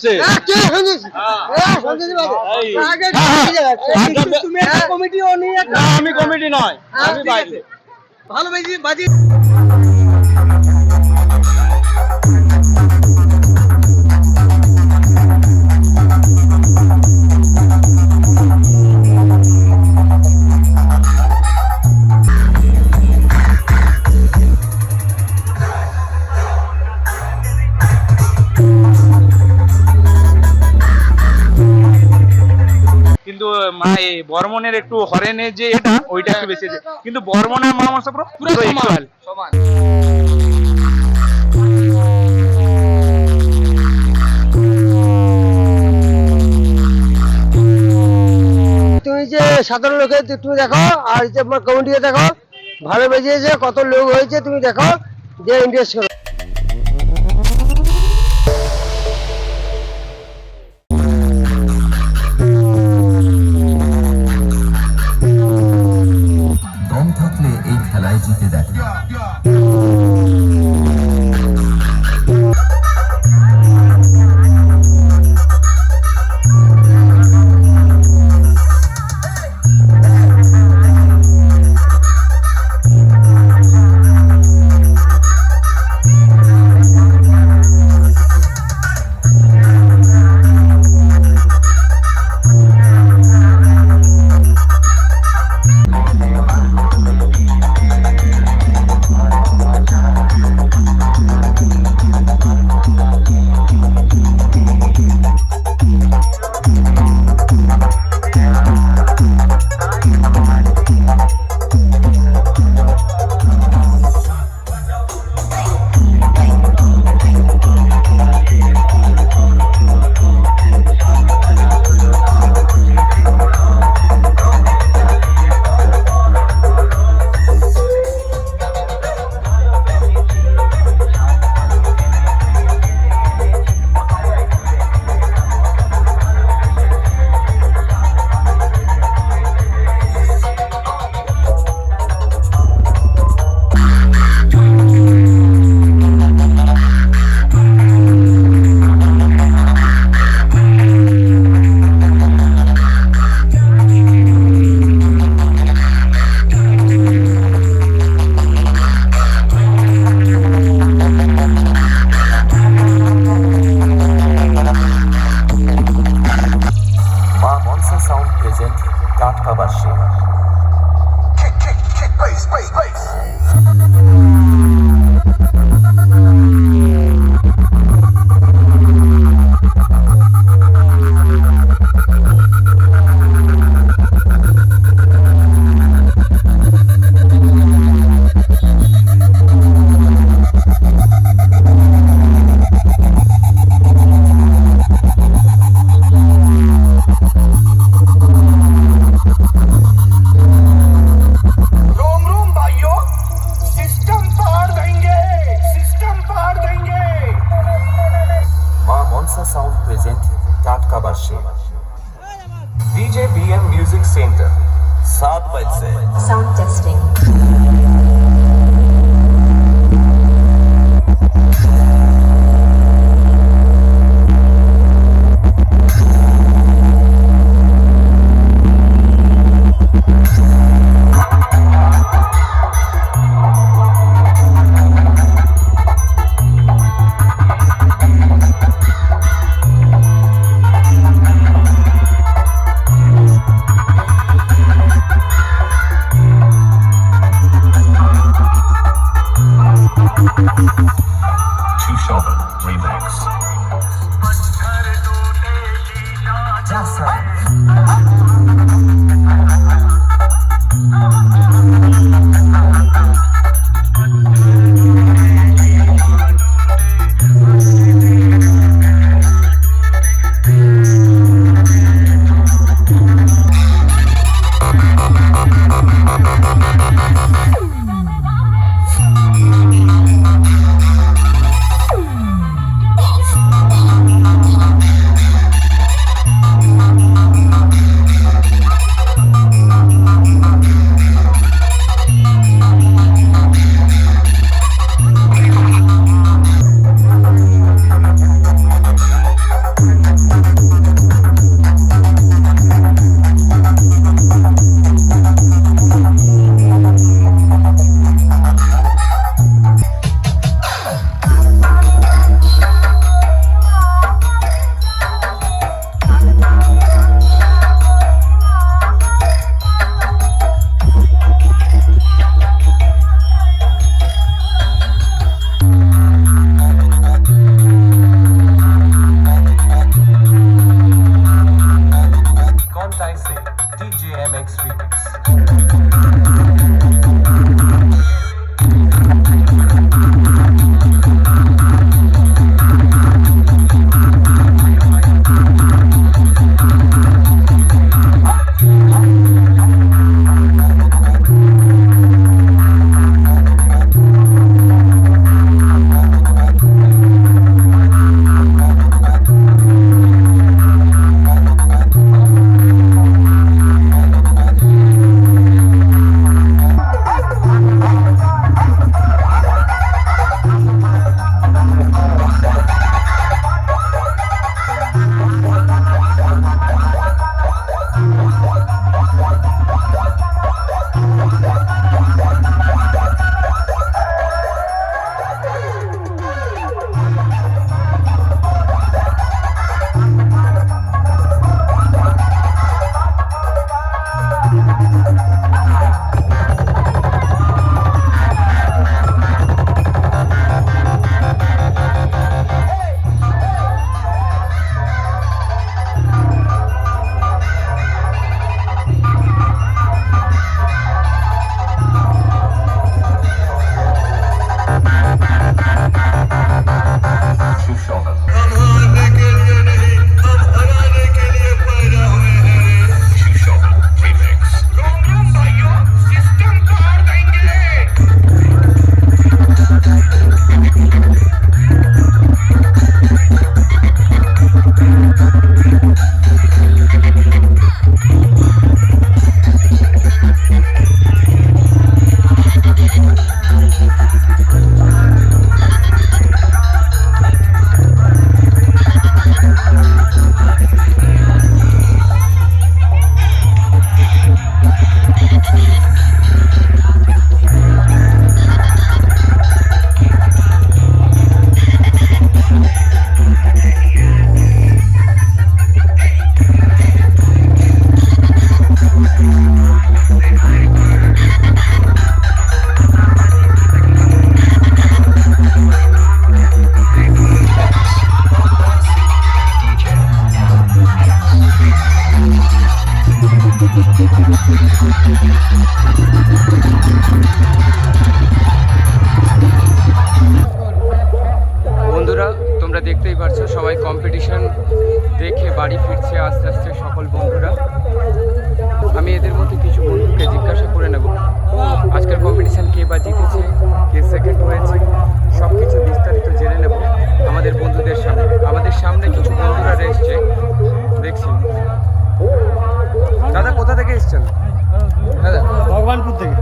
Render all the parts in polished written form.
যাচ্ছে। আমি কমিটি নয়, আমি বাইরে। ভালো বাজি। কিন্তু বর্মনের একটু হরেনের যে এটা ওইটা একটু বেশি আছে, কিন্তু বর্মনের মা মনসা পুরো সমান। তুমি যে সাধারণ লোকে তুমি দেখো, আর যে তোমার কমিটিকে দেখো, ভালো বেজিয়েছে, কত লোক হয়েছে তুমি দেখো, যে ইন্টারেস্ট করো। দম থাকলে এই খেলায় জিতে দেখে। साउंड प्रेजेंट टाटका बादशाह डीजे बीएम म्यूजिक सेंटर 7 बजे से साउंड टेस्टिंग। বন্ধুরা তোমরা দেখতেই পারছো সবাই কম্পিটিশন দেখে বাড়ি ফিরছে আস্তে আস্তে সকল বন্ধুরা। আমি এদের মধ্যে কিছু বন্ধুকে জিজ্ঞাসা করে নেব আজকের কম্পিটিশন কে বা জিতেছে, কে সেকেন্ড হয়েছে, সব কিছু বিস্তারিত জেনে নেব আমাদের বন্ধুদের সামনে। আমাদের সামনে কিছু বন্ধুরা এসছে দেখছি। দাদা কোথা থেকে এসছেন? দাদা ভগবানপুর থেকে।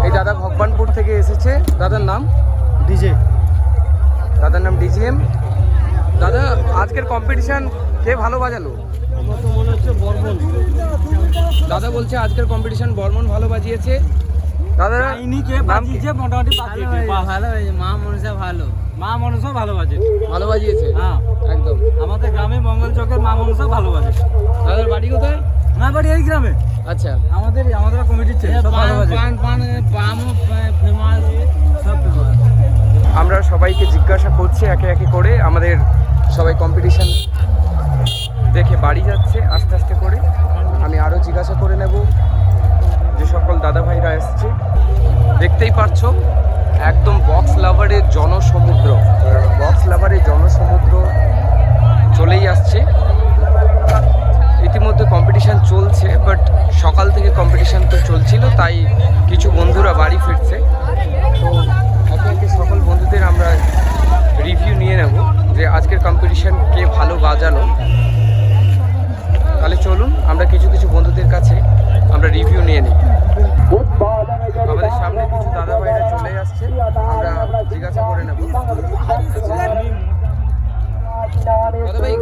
এই দাদা ভগবানপুর থেকে এসেছে। দাদার নাম? ডিজে। দাদার নাম ডিজিএম। দাদা আজকের কম্পিটিশন কে ভালো বাজালো? আমার তো মনে হচ্ছে বর্মন। দাদা বলছে আজকের কম্পিটিশন বর্মন ভালো বাজিয়েছে। দাদা নাম কি? মোটামুটি ভালো হয়েছে। মা মনসা ভালো, মা মনসা ভালো বাজে। ভালো বাজিয়েছে হ্যাঁ একদম। আমাদের গ্রামে মঙ্গল চকের মা মনসা ভালো বাজে। দাদার বাড়ি কোথায়? আমার বাড়ি এই গ্রামে। আচ্ছা আমাদের কমিটির ছেলে সব ভালো বাজে। পামও ফেমাস, সব ফেমাস। আমরা সবাইকে জিজ্ঞাসা করছি একে একে করে। আমাদের সবাই কম্পিটিশন দেখে বাড়ি যাচ্ছে আস্তে আস্তে করে। আমি আরও জিজ্ঞাসা করে নেব যে সকল দাদা ভাইরা এসছে। দেখতেই পারছো একদম বক্স লাভারের জনসমুদ্র, বক্স লাভারের জনসমুদ্র চলেই আসছে। ইতিমধ্যে কম্পিটিশন চলছে, বাট সকাল থেকে কম্পিটিশন তো চলছিল, তাই কিছু বন্ধুরা বাড়ি ফিরছে। তো একে একে সকল বন্ধুদের আমরা রিভিউ নিয়ে নেব যে আজকের কম্পিটিশন কে ভালো বাজালো। তাহলে চলুন আমরা কিছু কিছু বন্ধুদের কাছে আমরা রিভিউ নিয়ে নিই। আমাদের সামনে কিছু দাদা ভাইরা চলে আসছে, আমরা জিজ্ঞাসা করে নেব। দাদা ভাই,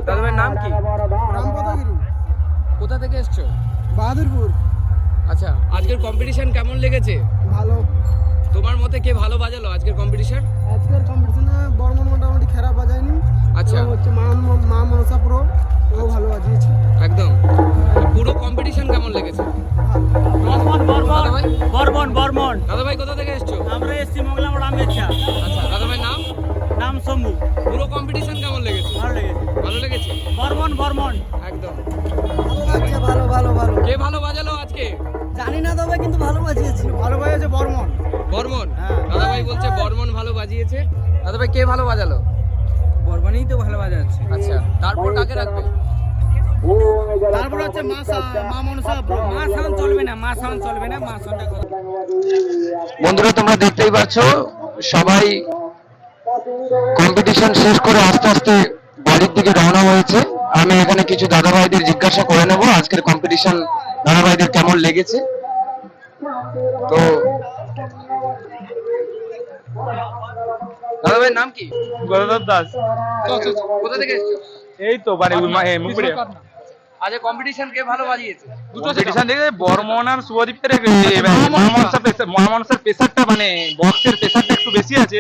দাদা ভাইয়ের নাম কি? কোথা থেকে এসছো? বাহাদুরপুর। আচ্ছা, আজকের কম্পিটিশন কেমন লেগেছে? ভালো। তোমার মতে কে ভালো বাজালো আজকের কম্পিটিশন? আজকের কম্পিটিশনে বর্মন মোটামুটি খারাপ বাজায়নি। আচ্ছা, এবং হচ্ছে মা মনসা প্রো ও ভালো বাজিয়েছে। একদম। পুরো কম্পিটিশন কেমন লেগেছে? দাদা ভাই, বর্মন। দাদা ভাই কোথা থেকে এসছো? আমরা এসছি মোগলাম রামেচ্ছা। আচ্ছা, দাদা ভাই নাম? নাম শম্ভু। পুরো কম্পিটিশন কেমন লেগেছে? ভালো লেগেছে। ভালো লেগেছে বর্মন। একদম। ভালো। কে ভালো বাজালো আজকে? জানি না তবে কিন্তু ভালো বাজিয়েছে। ভালো বাজিয়েছে বর্মন। বর্মন। হ্যাঁ। দাদা ভাই বলছে বর্মন ভালো বাজিয়েছে। দাদা ভাই কে ভালো বাজালো? বর্মনই তো ভালো বাজাচ্ছে। আচ্ছা, তারপর কাকে রাখবে? তারপর হচ্ছে মা মনসা প্রো। মা সাউন্ড চলবে না, মা সাউন্ডটা করো। বন্ধুরা তোমরা দেখতেই পাচ্ছ সবাই কম্পিটিশন শেষ করে আস্তে আস্তে বাড়ির দিকে রওনা হয়েছে। আমি এখানে কিছু দাদা ভাইদের জিজ্ঞাসা করে নেব আজকের কম্পিটিশন দাদা ভাইদের কেমন লেগেছে। তো দাদা ভাইয়ের নাম কি? গৌরব দাস। কোথা থেকে এসছো? এই তো বাড়ি মুখপুরে। আজকে কম্পিটিশন কে ভালো বাজিয়েছে? কম্পিটিশন দেখে বর্মন আর শুভদীপ্তের মহামনসার প্রেসারটা মানে বক্সের প্রেসারটা একটু বেশি আছে,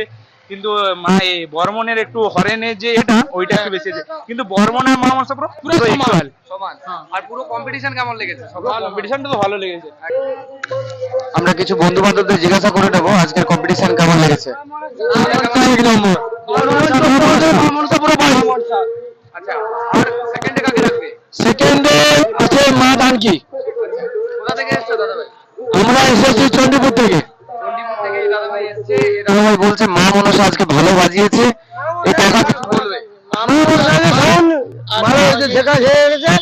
কিন্তু বর্মনের একটু হরেনের যে এটা ওইটা একটু বেশি আছে, কিন্তু বর্মন আর মহামনসা পুরো ইকুয়াল সমান। আর পুরো কম্পিটিশন কেমন লেগেছে? কম্পিটিশনটা তো ভালো লেগেছে। আমরা কিছু বন্ধু বান্ধবদের জিজ্ঞাসা করে নেবো আজকের কম্পিটিশন কেমন লেগেছে। আচ্ছা, আর সেকেন্ডে কাকে রাখবে? সেকেন্ডে আছে মা দানকি। কোথা থেকে এসছো দাদা ভাই? আমরা এসেছি চণ্ডীপুর থেকে। চণ্ডীপুর থেকে এই দাদা ভাই এসছে। এই দাদা ভাই বলছে মা মনসা আজকে ভালো বাজিয়েছে। এটা কিছু বলবে? ভালো হয়েছে, শেখা হয়ে গেছে।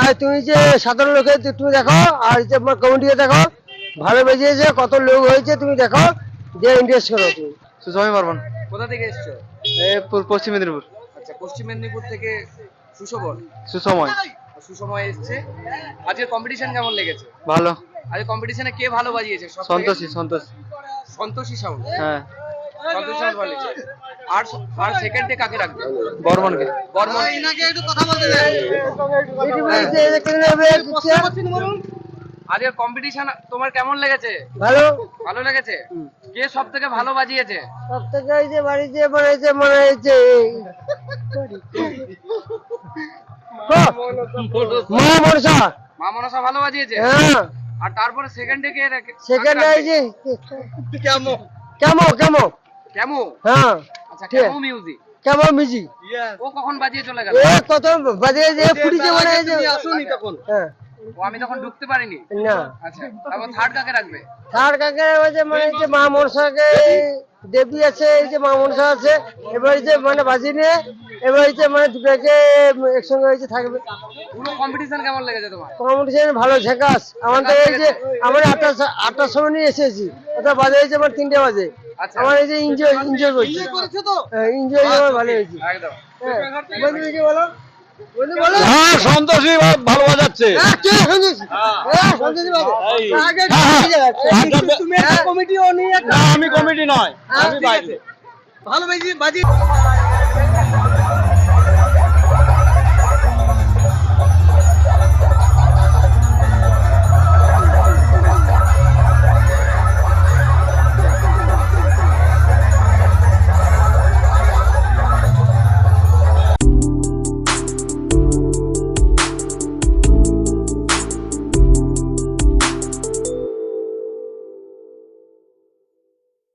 আর তুমি যে সাধারণ লোকে তুমি দেখো, আর যে আমার কমিটিকে দেখো, ভালো বেজিয়েছে, কত লোক হয়েছে তুমি দেখো, যে ইন্টারেস্ট করো তুমি। সুসময় বর্মন। কোথা থেকে এসছো? পশ্চিম মেদিনীপুর। আচ্ছা, পশ্চিম মেদিনীপুর থেকে সুশোভন। সুসময়। সুসময় এসছে। আজকের কম্পিটিশন কেমন লেগেছে? ভালো। আজকে কম্পিটিশনে কে ভালো বাজিয়েছে? সন্তোষী। সন্তোষী সাউন্ড। হ্যাঁ, সন্তোষী সাউন্ড ভালো লেগেছে। আর সেকেন্ডে কাকে রাখবে? বর্মনকে। বর্মন। আজকের কম্পিটিশন তোমার কেমন লেগেছে? ভালো। ভালো লেগেছে। কে সব থেকে ভালো বাজিয়েছে? সব থেকে এই যে বাড়িতে বানাইছে মনে হয়েছে মা মনসা। মা মনসা ভালো বাজিয়েছে। হ্যাঁ। আর তারপরে সেকেন্ডে কে রাখে? সেকেন্ড এই যে কেমো। কেমো। হ্যাঁ, আচ্ছা, কেমো মিউজিক। কেমো মিজি। ও কখন বাজিয়ে চলে গেল? এ কত বাজে যে পুরিছে মনে হয়েছে। আসুনি তখন। হ্যাঁ, ও আমি তখন ঢুকতে পারিনি। না আচ্ছা, তারপর থার্ড কাকে রাখবে? থার্ড কাকে ওই যে মানে এই যে মা মনসাকে দেবী আছে, এই যে মা মনসা আছে, এবার এই যে মানে বাজি নিয়ে এবার এই যে মানে দুটাকে একসঙ্গে হয়েছে থাকবে। পুরো কম্পিটিশন কেমন লেগেছে তোমার? কম্পিটিশন ভালো, ঝাকাস। আমাদের এই যে আমরা 8টার সময় নিয়ে এসেছি, ওটা বাজে হয়েছে আমার 3টে বাজে। আচ্ছা। আমার এই যে এনজয় করছি, এনজয় আমার ভালো হয়েছে। একদম। হ্যাঁ, বন্ধু কি বলো, বন্ধু বলো। হ্যাঁ, সন্তোষী ভালো বাজাচ্ছে। হ্যাঁ, কে সন্তোষ? হ্যাঁ, সন্তোষী বাজে। এই। আগে তুমি একটা কমিটিও নিয়ে না, আমি কমিটি নয়, আমি বাইরে। ভালো বাজি